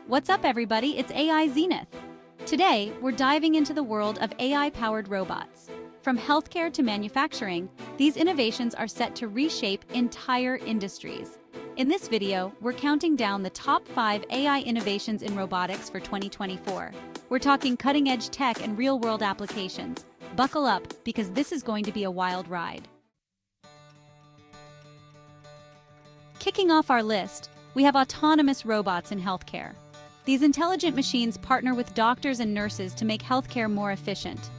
What's up, everybody? It's AI Zenith. Today, we're diving into the world of AI-powered robots. From healthcare to manufacturing, these innovations are set to reshape entire industries. In this video, we're counting down the top 5 AI innovations in robotics for 2024. We're talking cutting-edge tech and real-world applications. Buckle up, because this is going to be a wild ride. Kicking off our list, we have autonomous robots in healthcare. These intelligent machines partner with doctors and nurses to make healthcare more efficient.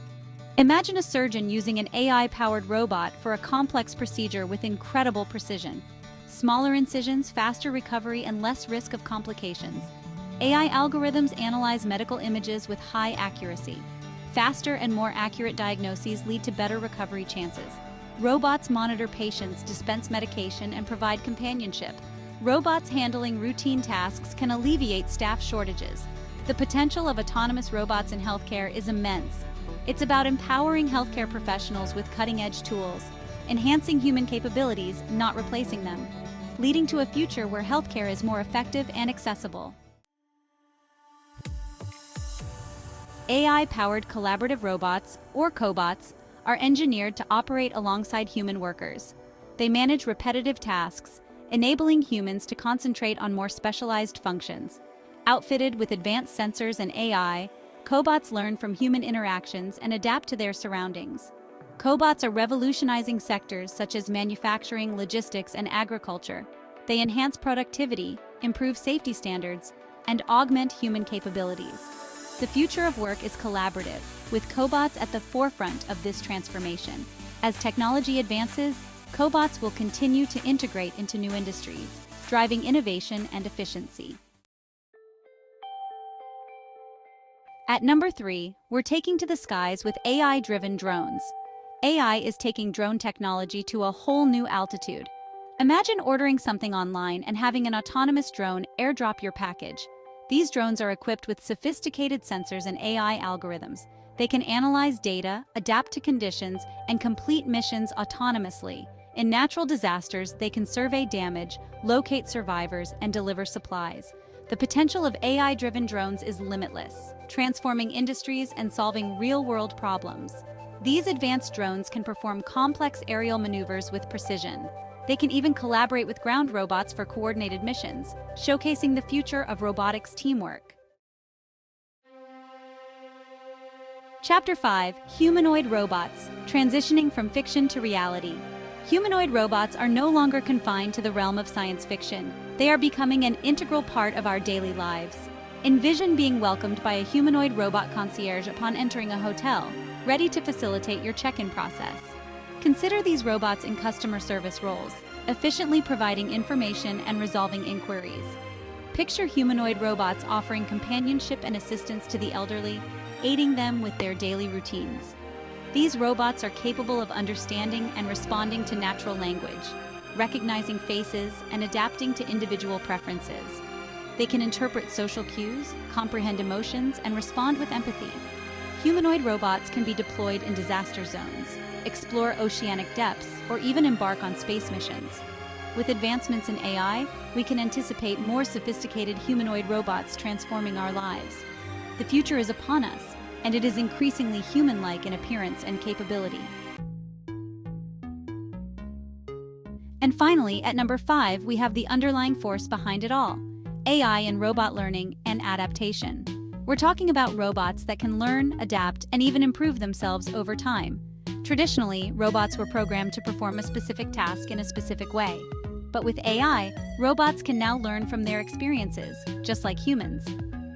Imagine a surgeon using an AI-powered robot for a complex procedure with incredible precision. Smaller incisions, faster recovery, and less risk of complications. AI algorithms analyze medical images with high accuracy. Faster and more accurate diagnoses lead to better recovery chances. Robots monitor patients, dispense medication, and provide companionship. Robots handling routine tasks can alleviate staff shortages. The potential of autonomous robots in healthcare is immense. It's about empowering healthcare professionals with cutting-edge tools, enhancing human capabilities, not replacing them, leading to a future where healthcare is more effective and accessible. AI-powered collaborative robots, or cobots, are engineered to operate alongside human workers. They manage repetitive tasks, enabling humans to concentrate on more specialized functions. Outfitted with advanced sensors and AI, cobots learn from human interactions and adapt to their surroundings. Cobots are revolutionizing sectors such as manufacturing, logistics, and agriculture. They enhance productivity, improve safety standards, and augment human capabilities. The future of work is collaborative, with cobots at the forefront of this transformation. As technology advances, cobots will continue to integrate into new industries, driving innovation and efficiency. At number 3, we're taking to the skies with AI-driven drones. AI is taking drone technology to a whole new altitude. Imagine ordering something online and having an autonomous drone airdrop your package. These drones are equipped with sophisticated sensors and AI algorithms. They can analyze data, adapt to conditions, and complete missions autonomously. In natural disasters, they can survey damage, locate survivors, and deliver supplies. The potential of AI-driven drones is limitless, transforming industries and solving real-world problems. These advanced drones can perform complex aerial maneuvers with precision. They can even collaborate with ground robots for coordinated missions, showcasing the future of robotics teamwork. Chapter 5: Humanoid Robots, Transitioning from Fiction to Reality. Humanoid robots are no longer confined to the realm of science fiction. They are becoming an integral part of our daily lives. Envision being welcomed by a humanoid robot concierge upon entering a hotel, ready to facilitate your check-in process. Consider these robots in customer service roles, efficiently providing information and resolving inquiries. Picture humanoid robots offering companionship and assistance to the elderly, aiding them with their daily routines. These robots are capable of understanding and responding to natural language, recognizing faces and adapting to individual preferences. They can interpret social cues, comprehend emotions, and respond with empathy. Humanoid robots can be deployed in disaster zones, explore oceanic depths, or even embark on space missions. With advancements in AI, we can anticipate more sophisticated humanoid robots transforming our lives. The future is upon us, and it is increasingly human-like in appearance and capability. And finally, at number 5, we have the underlying force behind it all: AI and robot learning and adaptation. We're talking about robots that can learn, adapt, and even improve themselves over time. Traditionally, robots were programmed to perform a specific task in a specific way. But with AI, robots can now learn from their experiences, just like humans.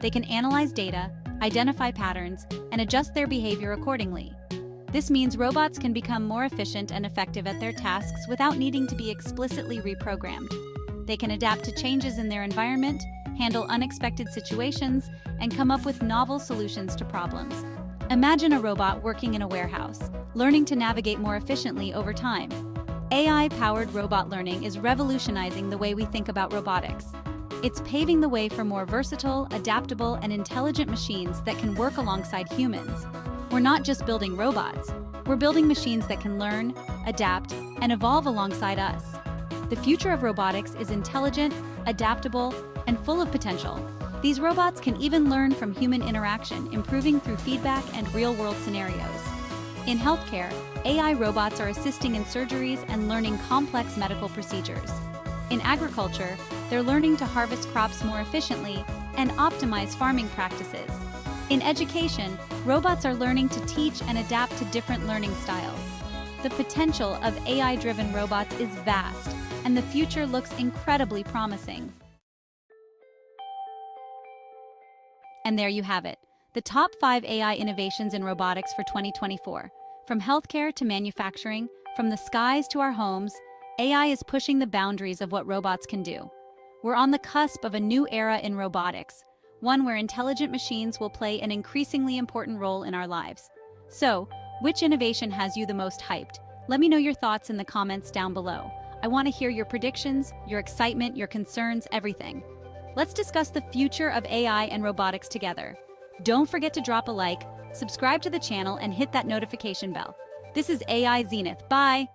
They can analyze data, identify patterns, and adjust their behavior accordingly. This means robots can become more efficient and effective at their tasks without needing to be explicitly reprogrammed. They can adapt to changes in their environment, handle unexpected situations, and come up with novel solutions to problems. Imagine a robot working in a warehouse, learning to navigate more efficiently over time. AI-powered robot learning is revolutionizing the way we think about robotics. It's paving the way for more versatile, adaptable, and intelligent machines that can work alongside humans. We're not just building robots, we're building machines that can learn, adapt, and evolve alongside us. The future of robotics is intelligent, adaptable, and full of potential. These robots can even learn from human interaction, improving through feedback and real-world scenarios. In healthcare, AI robots are assisting in surgeries and learning complex medical procedures. In agriculture, they're learning to harvest crops more efficiently and optimize farming practices. In education, robots are learning to teach and adapt to different learning styles. The potential of AI-driven robots is vast, and the future looks incredibly promising. And there you have it, the top 5 AI innovations in robotics for 2024. From healthcare to manufacturing, from the skies to our homes, AI is pushing the boundaries of what robots can do. We're on the cusp of a new era in robotics, one where intelligent machines will play an increasingly important role in our lives. So, which innovation has you the most hyped? Let me know your thoughts in the comments down below. I want to hear your predictions, your excitement, your concerns, everything. Let's discuss the future of AI and robotics together. Don't forget to drop a like, subscribe to the channel, and hit that notification bell. This is AI Zenith. Bye!